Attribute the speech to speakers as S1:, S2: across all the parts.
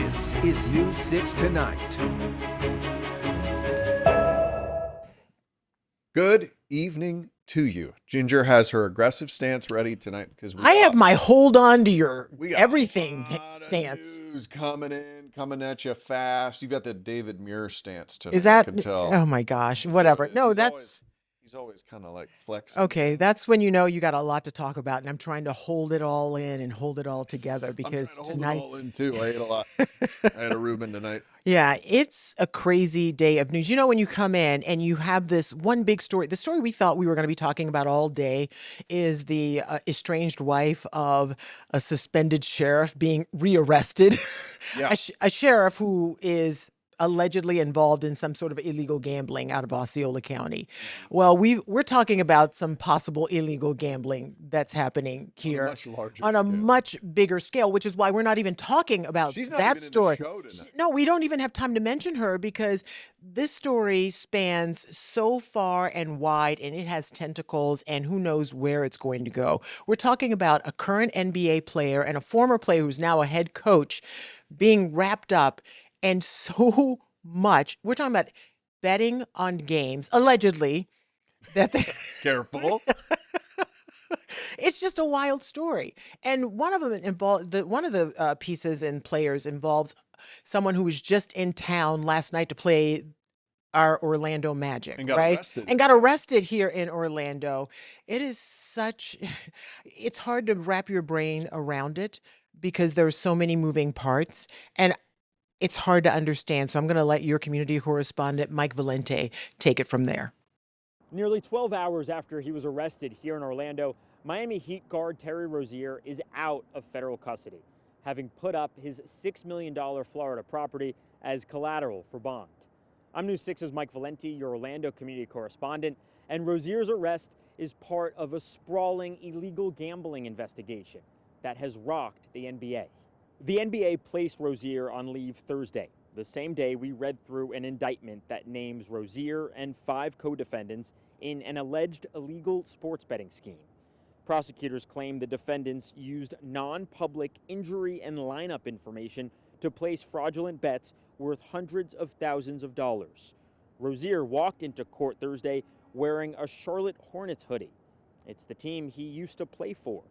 S1: This is News 6 Tonight.
S2: Good evening to you. Ginger has her aggressive stance ready tonight because
S3: I have my hold on to your everything stance.
S2: News coming at you fast. You've got the David Muir stance tonight.
S3: Is that?
S2: I can tell.
S3: Oh my gosh! Whatever. No,
S2: He's always kind of like flexing.
S3: Okay. That's when you know you got a lot to talk about, and I'm trying to hold it all in and hold it all together because
S2: I'm trying to
S3: tonight.
S2: hold it all in too. I ate a lot. I had a Reuben tonight.
S3: Yeah, it's a crazy day of news. You know, when you come in and you have this one big story, the story we thought we were going to be talking about all day is the estranged wife of a suspended sheriff being rearrested.
S2: Yeah.
S3: A sheriff who is allegedly involved in some sort of illegal gambling out of Osceola County. Well, we're talking about some possible illegal gambling that's happening here
S2: on
S3: a much bigger scale, which is why we're not even talking about
S2: She's not
S3: that
S2: even
S3: story.
S2: in the show tonight.
S3: No, we don't even have time to mention her because this story spans so far and wide and it has tentacles and who knows where it's going to go. We're talking about a current NBA player and a former player who's now a head coach being wrapped up and so much. We're talking about betting on games, allegedly, that they
S2: Careful.
S3: It's just a wild story. And one of them one of the pieces and players involves someone who was just in town last night to play our Orlando Magic,
S2: And got
S3: right?
S2: arrested.
S3: And got arrested here in Orlando. It is it's hard to wrap your brain around it because there's so many moving parts. And it's hard to understand. So I'm going to let your community correspondent, Mike Valente, take it from there.
S4: Nearly 12 hours after he was arrested here in Orlando, Miami Heat guard Terry Rozier is out of federal custody, having put up his $6 million Florida property as collateral for bond. I'm News 6's Mike Valente, your Orlando community correspondent, and Rozier's arrest is part of a sprawling illegal gambling investigation that has rocked the NBA. The NBA placed Rozier on leave Thursday, the same day we read through an indictment that names Rozier and 5 co-defendants in an alleged illegal sports betting scheme. Prosecutors claim the defendants used non-public injury and lineup information to place fraudulent bets worth hundreds of thousands of dollars. Rozier walked into court Thursday wearing a Charlotte Hornets hoodie. It's the team he used to play for.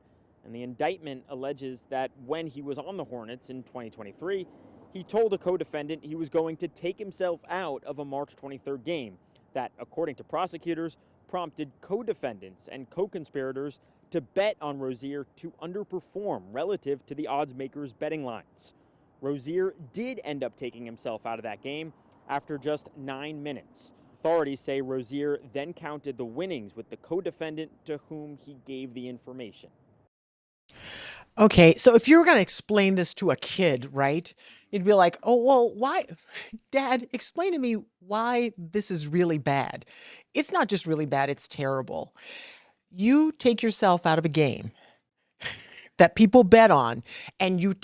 S4: And the indictment alleges that when he was on the Hornets in 2023, he told a co-defendant he was going to take himself out of a March 23rd game that, according to prosecutors, prompted co-defendants and co-conspirators to bet on Rozier to underperform relative to the odds makers' betting lines. Rozier did end up taking himself out of that game after just 9 minutes. Authorities say Rozier then counted the winnings with the co-defendant to whom he gave the information.
S3: Okay, so if you were going to explain this to a kid, right, you'd be like, oh, well, why? Dad, explain to me why this is really bad. It's not just really bad, it's terrible. You take yourself out of a game that people bet on, and you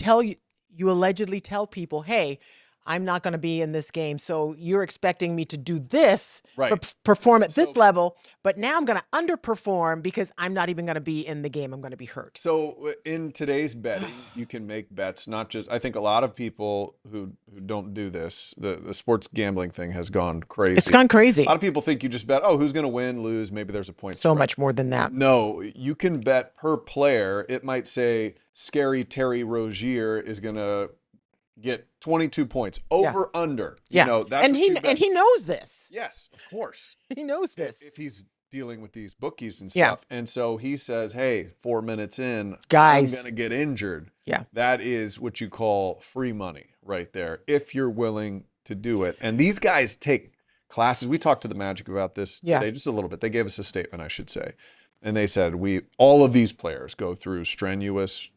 S3: allegedly tell people, hey, I'm not going to be in this game, so you're expecting me to do this,
S2: Right.
S3: perform at this level, but now I'm going to underperform because I'm not even going to be in the game. I'm going to be hurt.
S2: So in today's betting, you can make bets, not just, I think a lot of people who don't do this, the sports gambling thing has gone crazy.
S3: It's gone crazy.
S2: A lot of people think you just bet, oh, who's going to win, lose, maybe there's a point
S3: So
S2: spread.
S3: much more than that.
S2: No, you can bet per player. It might say scary Terry Rozier is going to get 22 points over under.
S3: Yeah.
S2: You know, that's
S3: and he knows this.
S2: Yes, of course.
S3: He knows this.
S2: If he's dealing with these bookies and
S3: Yeah.
S2: stuff. And so he says, hey, 4 minutes in,
S3: Guys.
S2: I'm going to get injured.
S3: Yeah.
S2: That is what you call free money right there, if you're willing to do it. And these guys take classes. We talked to the Magic about this today just a little bit. They gave us a statement, I should say. And they said, all of these players go through strenuous,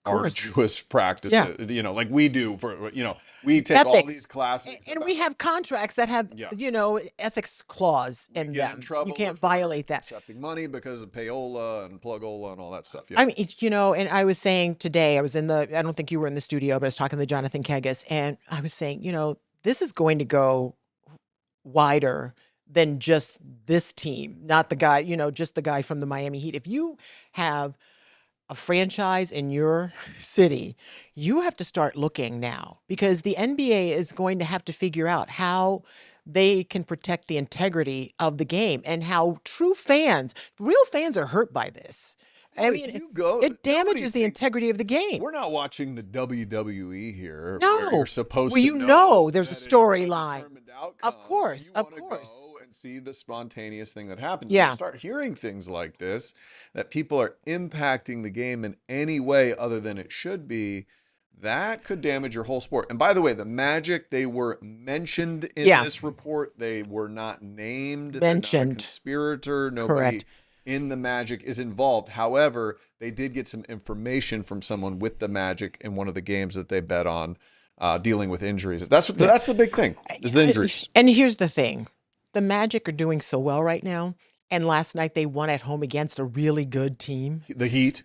S2: arduous practices, you know, like we do for, you know, we take all these classes.
S3: And we have contracts that have, you know, ethics clause in
S2: get
S3: them.
S2: in trouble
S3: You can't
S2: if
S3: violate that.
S2: accepting money because of payola and plugola and all that stuff.
S3: I mean, you know, and I was saying today, I don't think you were in the studio, but I was talking to Jonathan Kegas, and I was saying, you know, this is going to go wider than just this team, not the guy, you know, just the guy from the Miami Heat. If you have a franchise in your city, you have to start looking now because the NBA is going to have to figure out how they can protect the integrity of the game and how real fans are hurt by this. I
S2: Well,
S3: mean,
S2: if you go,
S3: it
S2: nobody
S3: damages the
S2: thinks
S3: integrity of the game.
S2: we're not watching the WWE here, where
S3: No,
S2: you're supposed
S3: well,
S2: to
S3: you know there's a
S2: that it's a
S3: storyline.
S2: determined outcome,
S3: Of
S2: and
S3: course,
S2: you
S3: of
S2: want to
S3: course.
S2: go and see the spontaneous thing that happens. When you
S3: Yeah.
S2: start hearing things like this, that people are impacting the game in any way other than it should be, that could damage your whole sport. And by the way, the Magic, they were mentioned in
S3: Yeah.
S2: this report. They were not named. They're not a
S3: Mentioned.
S2: conspirator. Nobody
S3: Correct.
S2: in the Magic is involved. However, they did get some information from someone with the Magic in one of the games that they bet on, dealing with injuries. That's the big thing, is the injuries.
S3: And here's the thing. The Magic are doing so well right now. And last night they won at home against a really good team.
S2: The Heat,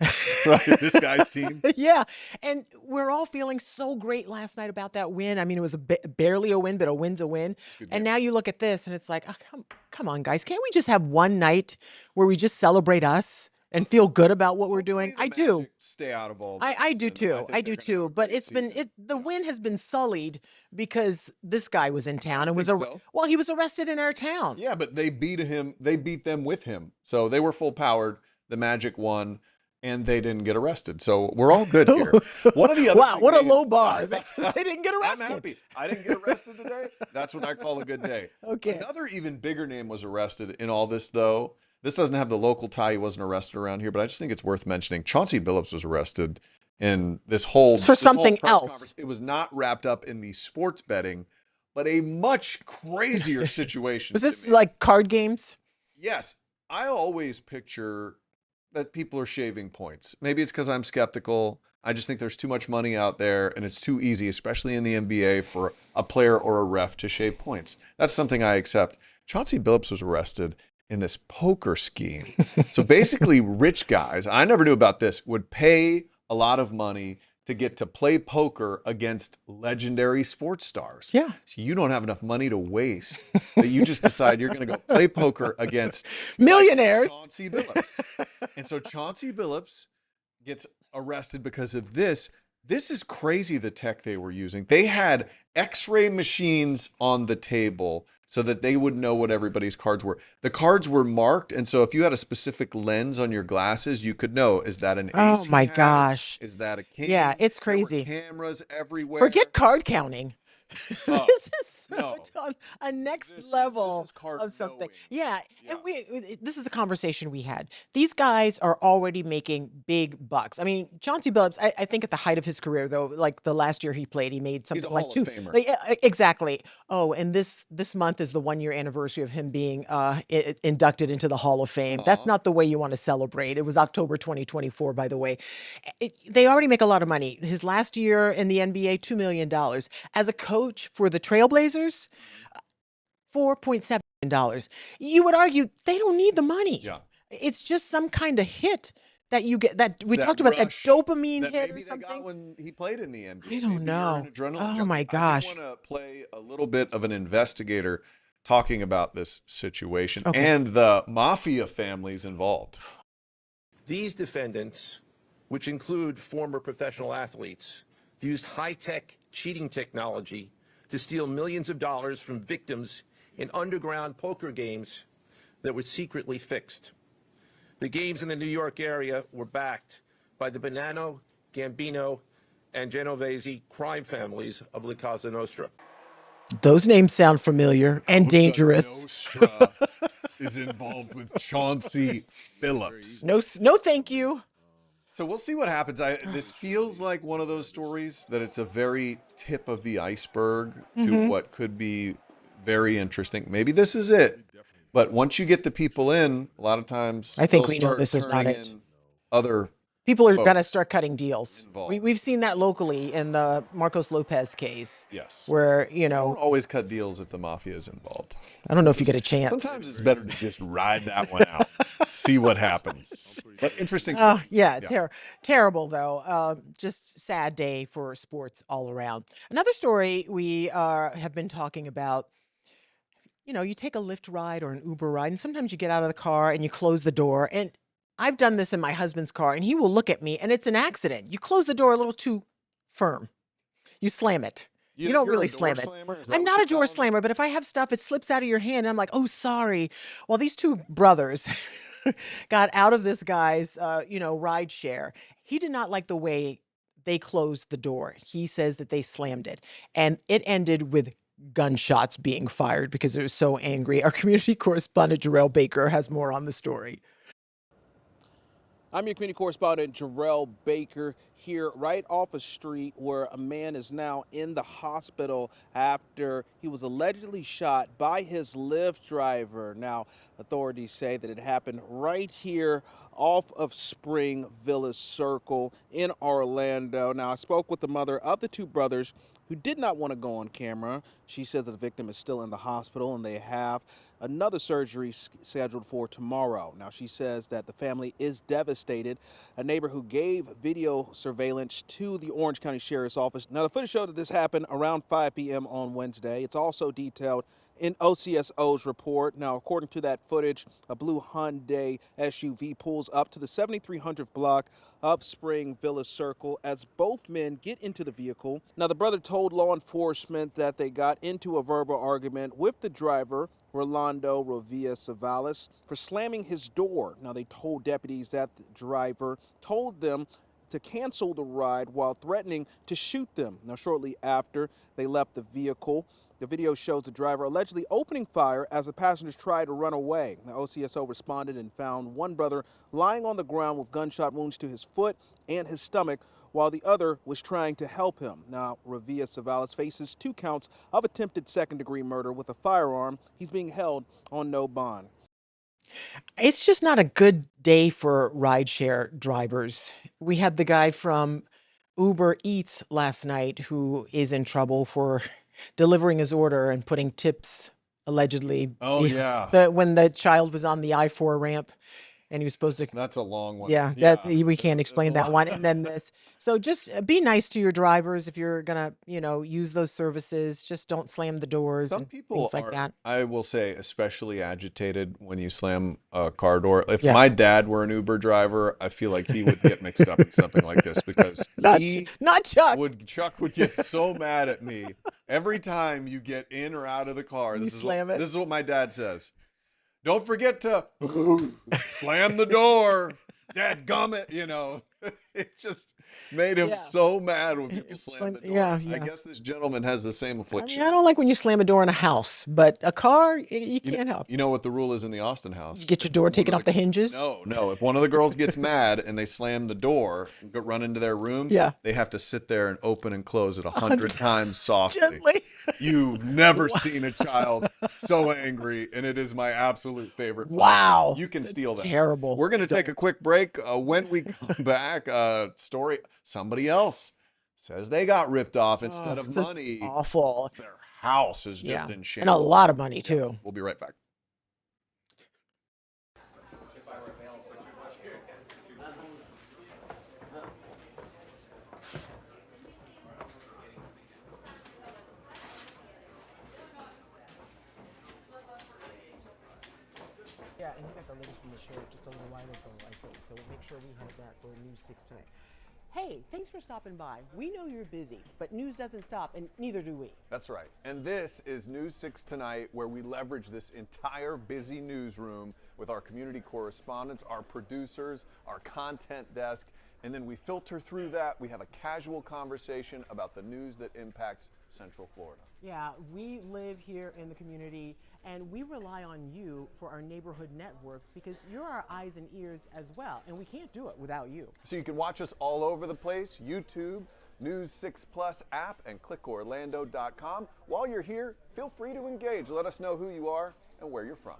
S2: right? This guy's team.
S3: Yeah. And we're all feeling so great last night about that win. I mean, it was barely a win, but a win's a win. And now you look at this and it's like, oh, come on, guys. Can't we just have one night where we just celebrate us and feel good about what we're doing?
S2: Hopefully
S3: I
S2: the
S3: do.
S2: Magic stay out of all
S3: I
S2: this,
S3: do
S2: and
S3: too.
S2: think
S3: I do
S2: they're gonna have
S3: too.
S2: a
S3: But
S2: great
S3: it's been
S2: season.
S3: the win has been sullied because this guy was in town and was
S2: think so.
S3: well, he was arrested in our town.
S2: Yeah, but they beat him. They beat them with him. So they were full powered. The Magic won, and they didn't get arrested. So we're all good here. One of the other
S3: Wow,
S2: big
S3: what a
S2: games-
S3: low bar. They didn't get
S2: I'm
S3: arrested.
S2: happy. I didn't get arrested today. That's what I call a good day.
S3: Okay.
S2: Another even bigger name was arrested in all this, though. This doesn't have the local tie. He wasn't arrested around here, but I just think it's worth mentioning. Chauncey Billups was arrested in this whole
S3: For
S2: this whole
S3: something
S2: press
S3: else.
S2: conference. It was not wrapped up in the sports betting, but a much crazier situation.
S3: Was
S2: to
S3: this
S2: me.
S3: like card games?
S2: Yes, I always picture that people are shaving points. Maybe it's because I'm skeptical. I just think there's too much money out there, and it's too easy, especially in the NBA, for a player or a ref to shave points. That's something I accept. Chauncey Billups was arrested in this poker scheme. So basically, rich guys, I never knew about this, would pay a lot of money to get to play poker against legendary sports stars.
S3: Yeah.
S2: So you don't have enough money to waste that you just decide you're going to go play poker against
S3: Millionaires.
S2: like Chauncey Billups. And so Chauncey Billups gets arrested because of this. This is crazy, the tech they were using. They had X-ray machines on the table so that they would know what everybody's cards were. The cards were marked, and so if you had a specific lens on your glasses, you could know, is that an
S3: Oh
S2: ace he
S3: my
S2: has?
S3: gosh.
S2: Is that a king?
S3: Yeah, it's
S2: There were
S3: crazy.
S2: cameras everywhere.
S3: Forget card counting.
S2: Oh,
S3: This is so
S2: no.
S3: on a next
S2: This
S3: level
S2: is card
S3: of something.
S2: knowing.
S3: Yeah,
S2: Yeah.
S3: and this is a conversation we had. These guys are already making big bucks. I mean, Chauncey Billups, I think at the height of his career, though, like the last year he played, he made something
S2: He's a
S3: like
S2: Hall
S3: two.
S2: of Famer.
S3: Like, yeah, exactly. Oh, and this month is the 1 year anniversary of him being inducted into the Hall of Fame. That's
S2: Aw.
S3: not the way you want to celebrate. It was October 2024, by the way. They already make a lot of money. His last year in the NBA, $2 million. As a coach for the Trailblazers, $4.7 million. You would argue they don't need the money.
S2: Yeah.
S3: It's just some kind of hit that you get. That we
S2: That
S3: talked about, that
S2: rush
S3: dopamine
S2: that
S3: hit
S2: maybe
S3: or
S2: they got
S3: something.
S2: when he played in the NBA.
S3: I don't
S2: Maybe you're an
S3: know.
S2: adrenaline
S3: Oh
S2: junkie.
S3: my
S2: I do
S3: gosh.
S2: want to play a little bit of an investigator talking about this situation
S3: Okay.
S2: and the mafia families involved.
S5: These defendants, which include former professional athletes, used high-tech cheating technology to steal millions of dollars from victims in underground poker games that were secretly fixed. The games in the New York area were backed by the Bonanno, Gambino, and Genovese crime families of La Cosa Nostra.
S3: Those names sound familiar and dangerous.
S2: Nostra is involved with Chauncey Billups.
S3: No, thank you.
S2: So we'll see what happens. This feels like one of those stories that it's a very tip of the iceberg to what could be very interesting. Maybe this is it. But once you get the people in, a lot of times
S3: I think
S2: they'll
S3: we know
S2: start
S3: this is not
S2: turning
S3: it.
S2: in Other
S3: People are going to
S2: folks
S3: start cutting deals.
S2: involved.
S3: We've seen that locally in the Marcos Lopez case,
S2: yes.
S3: where,
S2: Don't always cut deals if the mafia is involved.
S3: I don't know if you get a chance.
S2: Sometimes it's better to just ride that one out, see what happens. But interesting.
S3: Oh, yeah,
S2: Yeah.
S3: terrible though. Just sad day for sports all around. Another story we have been talking about. You take a Lyft ride or an Uber ride, and sometimes you get out of the car and you close the door, and I've done this in my husband's car, and he will look at me, and it's an accident. You close the door a little too firm. You slam it. You don't
S2: You're
S3: really
S2: a door
S3: slam it.
S2: slammer? Is that
S3: I'm
S2: what
S3: not
S2: you
S3: a door
S2: call 'em?
S3: slammer, but if I have stuff, it slips out of your hand, and I'm like, "Oh, sorry." Well, these two brothers got out of this guy's, ride share. He did not like the way they closed the door. He says that they slammed it, and it ended with gunshots being fired because it was so angry. Our community correspondent, Jarrell Baker, has more on the story.
S6: I'm your community correspondent, Jarrell Baker, here right off a street where a man is now in the hospital after he was allegedly shot by his Lyft driver. Now, authorities say that it happened right here off of Spring Village Circle in Orlando. Now, I spoke with the mother of the two brothers who did not want to go on camera. She says that the victim is still in the hospital and they have another surgery scheduled for tomorrow. Now, she says that the family is devastated. A neighbor who gave video surveillance to the Orange County Sheriff's Office. Now, the footage showed that this happened around 5 p.m. on Wednesday. It's also detailed in OCSO's report. Now, according to that footage, a blue Hyundai SUV pulls up to the 7300th block of Spring Village Circle as both men get into the vehicle. Now, the brother told law enforcement that they got into a verbal argument with the driver, Rolando Rovia Savalas, for slamming his door. Now, they told deputies that the driver told them to cancel the ride while threatening to shoot them. Now, shortly after they left the vehicle, the video shows the driver allegedly opening fire as the passengers tried to run away. Now, OCSO responded and found one brother lying on the ground with gunshot wounds to his foot and his stomach, while the other was trying to help him. Now, Ravia Savalas faces 2 counts of attempted second-degree murder with a firearm. He's being held on no bond.
S3: It's just not a good day for rideshare drivers. We had the guy from Uber Eats last night who is in trouble for delivering his order and putting tips allegedly.
S2: Oh, yeah.
S3: When the child was on the I-4 ramp and he was supposed to.
S2: That's a long one.
S3: Yeah, that we can't explain that one. And then this. So just be nice to your drivers if you're gonna, use those services. Just don't slam the doors
S2: Some
S3: and
S2: people
S3: things like
S2: are,
S3: that.
S2: I will say, especially agitated when you slam a car door. If
S3: Yeah.
S2: my dad were an Uber driver, I feel like he would get mixed up in something like this because
S3: Not Chuck.
S2: Chuck would get so mad at me every time you get in or out of the car.
S3: You
S2: This is
S3: slam
S2: what,
S3: it?
S2: This is what my dad says. Don't forget to slam the door. Dadgummit, it just made him
S3: Yeah.
S2: so mad when people slam the door.
S3: Yeah,
S2: I
S3: yeah.
S2: guess this gentleman has the same
S3: I
S2: affliction.
S3: mean, I don't like when you slam a door in a house, but a car, you can't help.
S2: You know what the rule is in the Austin house?
S3: You get your door taken off the hinges?
S2: No. If one of the girls gets mad and they slam the door, run into their room,
S3: Yeah.
S2: they have to sit there and open and close it 100 times softly.
S3: Gently.
S2: You've never seen a child so angry, and it is my absolute favorite.
S3: Wow.
S2: You can steal that.
S3: Terrible.
S2: We're going to take a quick break. When we come back, story, somebody else says they got ripped off instead of
S3: This is
S2: money.
S3: awful.
S2: Their house is just
S3: Yeah.
S2: in
S3: And
S2: shambles.
S3: a lot of money, too.
S2: We'll be right back.
S3: Yeah, and you got the latest from the sheriff just a little while ago, I think. So make sure we have that for News 6 tonight. Hey, thanks for stopping by. We know you're busy, but news doesn't stop, and neither do we.
S2: That's right. And this is News 6 Tonight, where we leverage this entire busy newsroom with our community correspondents, our producers, our content desk, and then we filter through that. We have a casual conversation about the news that impacts Central Florida.
S3: Yeah, we live here in the community, and we rely on you for our neighborhood network because you're our eyes and ears as well, and we can't do it without you.
S2: So you can watch us all over the place, YouTube, News 6 Plus app, and clickorlando.com. While you're here, feel free to engage. Let us know who you are and where you're from.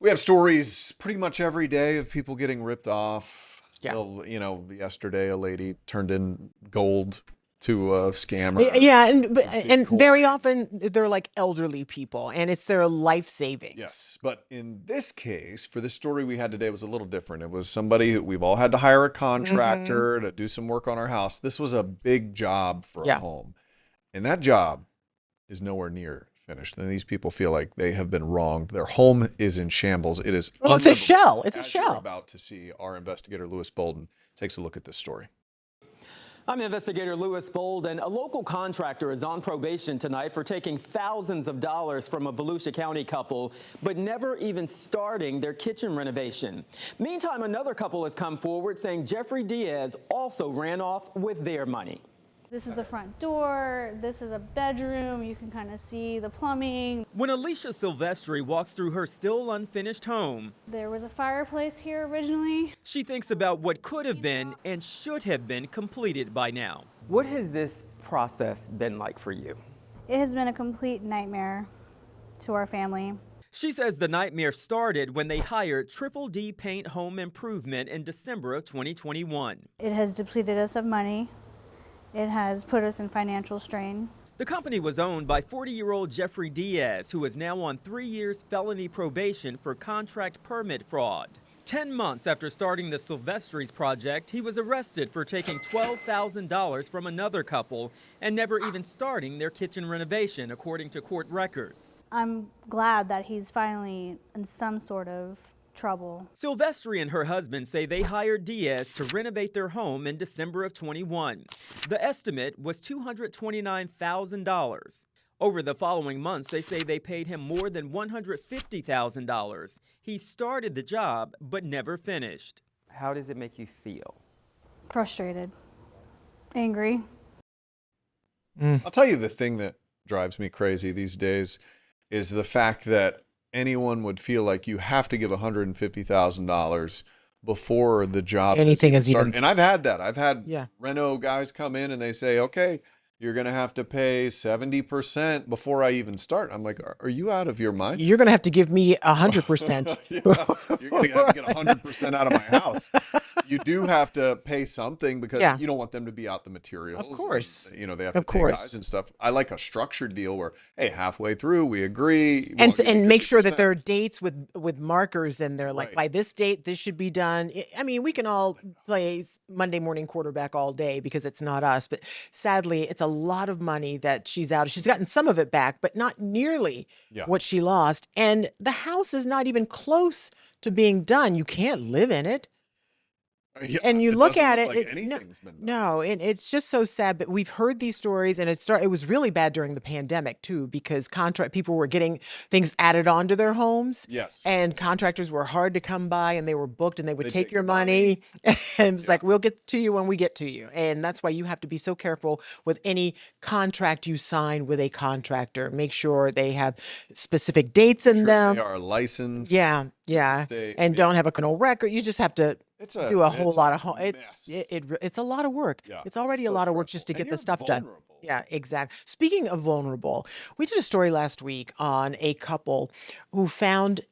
S2: We have stories pretty much every day of people getting ripped off.
S3: Yeah.
S2: Well, you know, yesterday a lady turned in gold to a scammer.
S3: Yeah, and
S2: Bitcoin.
S3: very often they're like elderly people, and it's their life savings.
S2: Yes, but in this case, for this story we had today, it was a little different. It was somebody who we've all had to hire a contractor to do some work on our house. This was a big job for a home, and that job is nowhere near finished. And these people feel like they have been wronged. Their home is in shambles. It is.
S3: Well, it's a shell. It's a
S2: As you're
S3: shell.
S2: about to see, our investigator Lewis Bolden takes a look at this story.
S7: I'm investigator Lewis Bolden. A local contractor is on probation tonight for taking thousands of dollars from a Volusia County couple, but never even starting their kitchen renovation. Meantime, another couple has come forward saying Jeffrey Diaz also ran off with their money.
S8: This is the front door, this is a bedroom, you can kind of see the plumbing.
S4: When Alicia Silvestri walks through her still unfinished home,
S8: There was a fireplace here originally.
S4: she thinks about what could have been and should have been completed by now.
S7: What has this process been like for you?
S8: It has been a complete nightmare to our family.
S4: She says the nightmare started when they hired Triple D Paint Home Improvement in December of 2021.
S8: It has depleted us of money. It has put us in financial strain.
S4: The company was owned by 40-year-old Jeffrey Diaz, who is now on 3 years felony probation for contract permit fraud. 10 months after starting the Silvestris project, he was arrested for taking $12,000 from another couple and never even starting their kitchen renovation, according to court records.
S8: I'm glad that he's finally in some sort of trouble.
S4: Silvestri and her husband say they hired Diaz to renovate their home in December of 21. The estimate was $229,000. Over the following months, they say they paid him more than $150,000. He started the job, but never finished.
S7: How does it make you feel?
S8: Frustrated, angry.
S2: I'll tell you the thing that drives me crazy these days is the fact that anyone would feel like you have to give $150,000 before the job
S3: Anything is
S2: started.
S3: even.
S2: And I've had that. I've had
S3: Yeah.
S2: reno guys come in and they say, okay, you're going to have to pay 70% before I even start. I'm like, are you out of your mind?
S3: You're going to have to give me 100%.
S2: Yeah, you're going to have to get 100% out of my house. You do have to pay something because
S3: Yeah.
S2: you don't want them to be out the materials.
S3: Of course.
S2: And, you know, they have
S3: Of
S2: to pay
S3: course.
S2: guys and stuff. I like a structured deal where, hey, halfway through we agree.
S3: And make sure that there are dates with markers and they're like,
S2: Right.
S3: by this date, this should be done. I mean, we can all play Monday morning quarterback all day because it's not us. But sadly, it's a lot of money that she's out. She's gotten some of it back, but not nearly
S2: Yeah.
S3: what she lost. And the house is not even close to being done. You can't live in it.
S2: Yeah,
S3: And you look
S2: doesn't
S3: at
S2: look
S3: it,
S2: like
S3: no,
S2: anything's been done.
S3: no, and it's just so sad. But we've heard these stories, and it was really bad during the pandemic too, because people were getting things added onto their homes.
S2: Yes.
S3: And contractors were hard to come by, and they were booked, and they would
S2: They'd
S3: take
S2: take
S3: your
S2: your
S3: money. And it's like, we'll get to you when we get to you. And that's why you have to be so careful with any contract you sign with a contractor. Make sure they have specific dates in
S2: Sure,
S3: them.
S2: they are licensed.
S3: Yeah, yeah.
S2: State,
S3: And
S2: yeah.
S3: don't have a criminal record. You just have to do a whole lot of home.
S2: mess.
S3: It's a lot of work.
S2: Yeah,
S3: It's already a
S2: so
S3: lot of work
S2: stressful.
S3: just to
S2: And
S3: get the
S2: you're
S3: stuff done.
S2: vulnerable.
S3: Yeah, exactly. Speaking of vulnerable, we did a story last week on a couple who found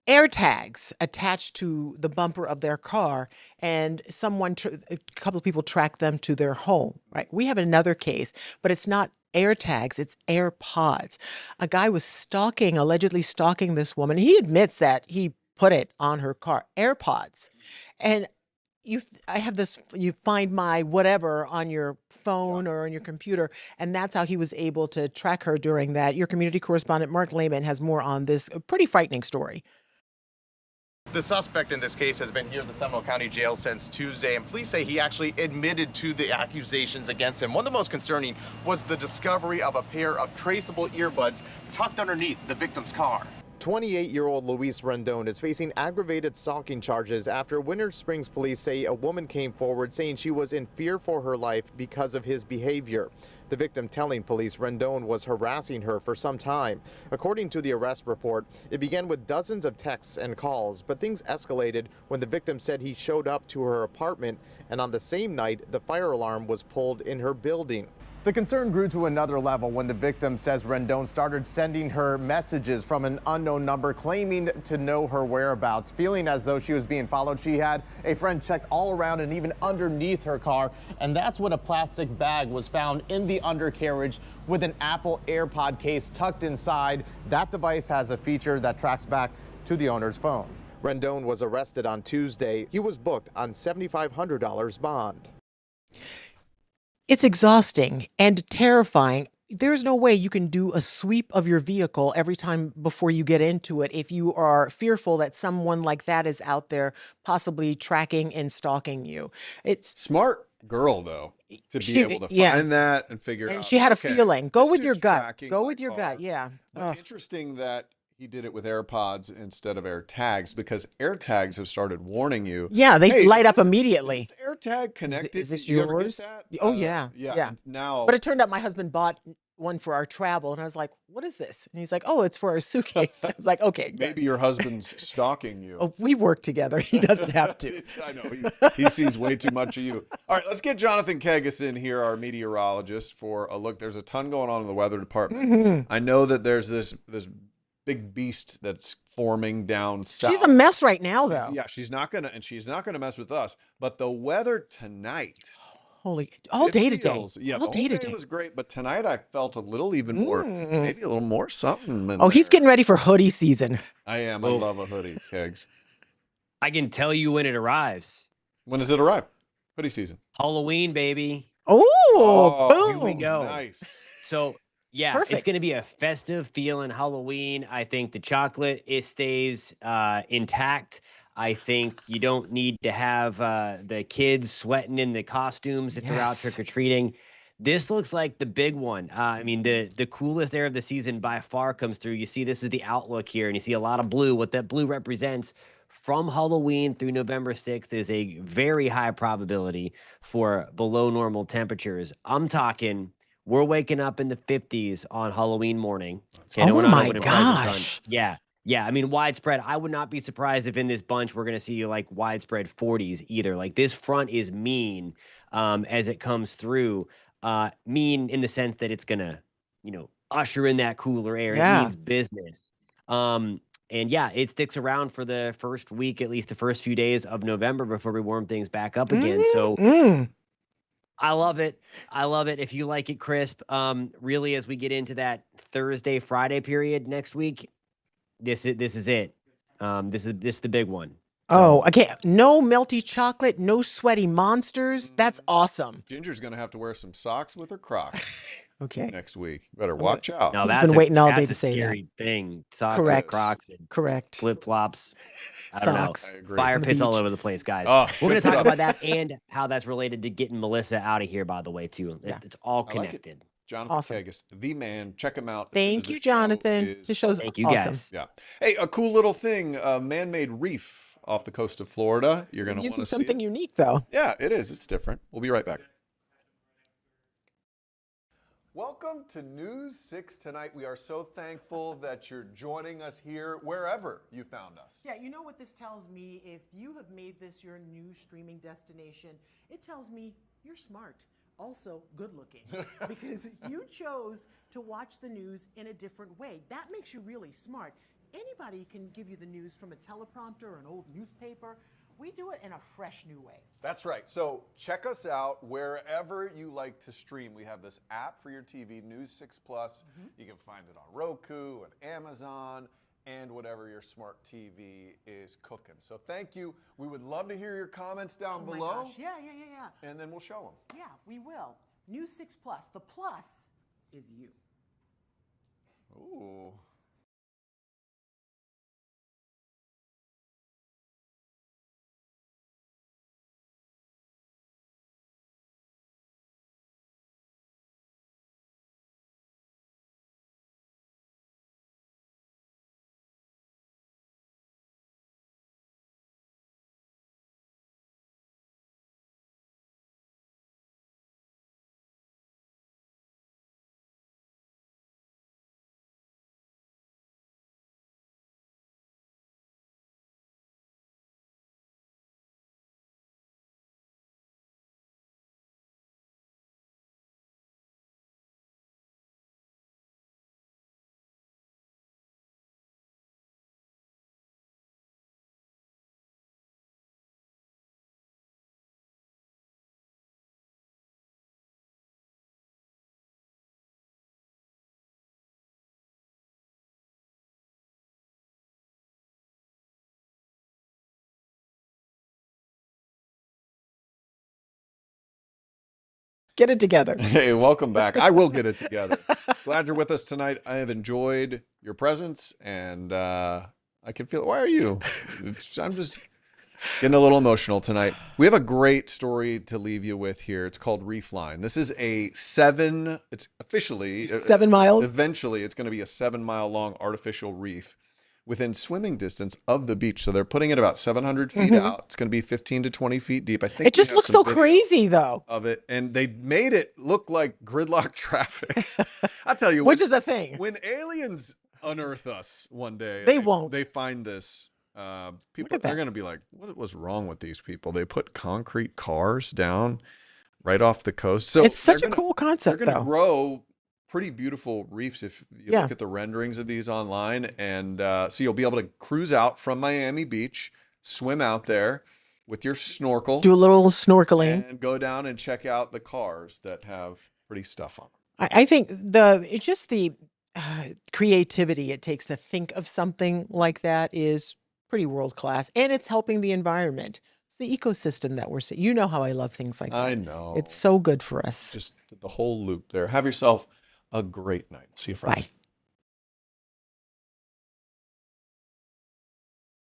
S3: air tags attached to the bumper of their car, and a couple of people tracked them to their home. Right? We have another case, but it's not air tags, it's AirPods. A guy was allegedly stalking this woman. He admits that he put it on her car, AirPods. And I have this, you find my whatever on your phone or on your computer, and that's how he was able to track her during that. Your community correspondent, Mark Lehman, has more on this pretty frightening story.
S9: The suspect in this case has been here at the Seminole County Jail since Tuesday, and police say he actually admitted to the accusations against him. One of the most concerning was the discovery of a pair of traceable earbuds tucked underneath the victim's car. 28-year-old Luis Rendon is facing aggravated stalking charges after Winter Springs police say a woman came forward saying she was in fear for her life because of his behavior. The victim telling police Rendon was harassing her for some time. According to the arrest report, it began with dozens of texts and calls, but things escalated when the victim said he showed up to her apartment, and on the same night, the fire alarm was pulled in her building. The concern grew to another level when the victim says Rendon started sending her messages from an unknown number claiming to know her whereabouts. Feeling as though she was being followed, she had a friend check all around and even underneath her car. And that's when a plastic bag was found in the undercarriage with an Apple AirPod case tucked inside. That device has a feature that tracks back to the owner's phone. Rendon was arrested on Tuesday. He was booked on $7,500 bond.
S3: It's exhausting and terrifying. There's no way you can do a sweep of your vehicle every time before you get into it if you are fearful that someone like that is out there possibly tracking and stalking you. It's
S2: Smart girl, though, to be
S3: she,
S2: able to
S3: yeah.
S2: find that and figure
S3: And
S2: out.
S3: she had a
S2: okay,
S3: feeling. Go
S2: this
S3: with your
S2: dude's
S3: gut.
S2: tracking
S3: Go
S2: my
S3: with your gut.
S2: car.
S3: Yeah.
S2: But
S3: Ugh.
S2: interesting that he did it with AirPods instead of AirTags, because AirTags have started warning you.
S3: Yeah, they
S2: Hey,
S3: light
S2: is
S3: up
S2: this-
S3: immediately.
S2: Is this AirTag connected?
S3: Is this
S2: Did you ever get
S3: yours?
S2: that?
S3: Oh yeah.
S2: Yeah. and Now,
S3: But it turned out my husband bought one for our travel, and I was like, "What is this?" And he's like, "Oh, it's for our suitcase." I was like, "Okay, good."
S2: maybe your husband's stalking you.
S3: Oh, we work together. He doesn't have to.
S2: I know. He sees way too much of you. All right, let's get Jonathan Kegas in here, our meteorologist, for a look. There's a ton going on in the weather department.
S3: Mm-hmm.
S2: I know that there's this big beast that's forming down south.
S3: She's a mess right now, though.
S2: Yeah, she's not gonna mess with us. But the weather tonight,
S3: Holy, all
S2: it
S3: day today.
S2: feels- Yeah,
S3: all
S2: the whole
S3: day
S2: day
S3: today.
S2: was great, but tonight I felt a little even more, maybe a little more something. in
S3: Oh, he's
S2: there.
S3: getting ready for hoodie season.
S2: I am. I love a hoodie, Kegs.
S10: I can tell you when it arrives.
S2: When does it arrive? Hoodie season.
S10: Halloween, baby.
S3: Oh, boom.
S10: Here we go.
S2: Nice.
S10: So, yeah,
S3: Perfect.
S10: it's going to be a festive feeling Halloween. I think the chocolate, it stays intact. I think you don't need to have the kids sweating in the costumes if they're out
S3: Yes.
S10: trick-or-treating. This looks like the big one. I mean, the coolest air of the season by far comes through. You see, this is the outlook here, and you see a lot of blue. What that blue represents from Halloween through November 6th is a very high probability for below normal temperatures. I'm talking, we're waking up in the 50s on Halloween morning. Okay, no,
S3: Oh
S10: we're not
S3: my
S10: opening presents on-
S3: gosh.
S10: Yeah. Yeah, I mean, widespread. I would not be surprised if in this bunch we're going to see like widespread 40s either. Like this front is mean as it comes through. Mean in the sense that it's going to, usher in that cooler air.
S3: Yeah.
S10: It means business. And yeah, it sticks around for the first week, at least the first few days of November before we warm things back up again. So
S3: Mm.
S10: I love it. I love it. If you like it crisp, really, as we get into that Thursday, Friday period next week, this is it. This is the big one.
S3: Oh, okay. No melty chocolate, no sweaty monsters. That's awesome.
S2: Ginger's gonna have to wear some socks with her Crocs
S3: Okay.
S2: next week. Better watch out.
S10: No,
S3: He's
S10: that's
S3: been waiting all day
S10: that's
S3: to
S10: a
S3: say that.
S10: scary thing. Socks,
S3: Correct.
S10: Crocs, and
S3: Correct.
S10: flip flops. I don't
S3: Socks.
S10: know.
S2: I agree.
S10: Fire
S3: On the
S10: pits all
S3: beach.
S10: over the place, guys.
S2: Oh,
S10: We're going
S2: good
S10: to talk
S2: stuff.
S10: about that and how that's related to getting Melissa out of here, by the way, too.
S3: Yeah.
S10: It's all
S2: I like it.
S10: connected.
S2: Jonathan
S3: Awesome.
S2: Kegas, the man. Check him out.
S3: Thank
S2: The
S3: you,
S2: show
S3: Jonathan.
S2: is-
S3: This show's
S10: Thank you,
S3: awesome.
S10: guys.
S2: Yeah. Hey, a cool little thing. A man-made reef off the coast of Florida. You're gonna want
S3: Using
S2: to see
S3: something
S2: it.
S3: unique, though.
S2: Yeah, it is. It's different. We'll be right back. Welcome to News 6 Tonight. We are so thankful that you're joining us here wherever you found us.
S3: Yeah, you know what this tells me? If you have made this your new streaming destination, it tells me you're smart. Also, good looking. Because you chose to watch the news in a different way. That makes you really smart. Anybody can give you the news from a teleprompter or an old newspaper. We do it in a fresh new way.
S2: That's right. So check us out wherever you like to stream. We have this app for your TV, News 6 Plus. You can find it on Roku and Amazon and whatever your smart TV is cooking. So thank you. We would love to hear your comments down
S3: Oh my
S2: below.
S3: gosh. Yeah.
S2: And then we'll show them.
S3: Yeah, we will. News 6 Plus. The plus is you.
S2: Ooh.
S3: Get it together.
S2: Hey, welcome back. I will get it together. Glad you're with us tonight. I have enjoyed your presence, and I can feel it. Why are you? I'm just getting a little emotional tonight. We have a great story to leave you with here. It's called Reef Line. This is it's officially
S3: 7 miles.
S2: Eventually, it's going to be a 7-mile long artificial reef within swimming distance of the beach. So they're putting it about 700 feet out. It's going to be 15 to 20 feet deep. I think
S3: It just looks so crazy, though.
S2: Of it, and they made it look like gridlock traffic. I tell you,
S3: Which is a thing.
S2: When aliens unearth us one day,
S3: They won't.
S2: They find this. People they're going to be like, "What was wrong with these people? They put concrete cars down right off the coast." So
S3: it's such a cool concept,
S2: They're going to
S3: though.
S2: grow pretty beautiful reefs if you look at the renderings of these online, and so you'll be able to cruise out from Miami Beach, swim out there with your snorkel,
S3: do a little snorkeling,
S2: and go down and check out the cars that have pretty stuff on them.
S3: I think it's just the creativity it takes to think of something like that is pretty world class, and it's helping the environment. It's the ecosystem that we're seeing. You know how I love things like that.
S2: I know.
S3: It's so good for us.
S2: Just the whole loop there. Have yourself a great night. See you Friday.
S3: Bye.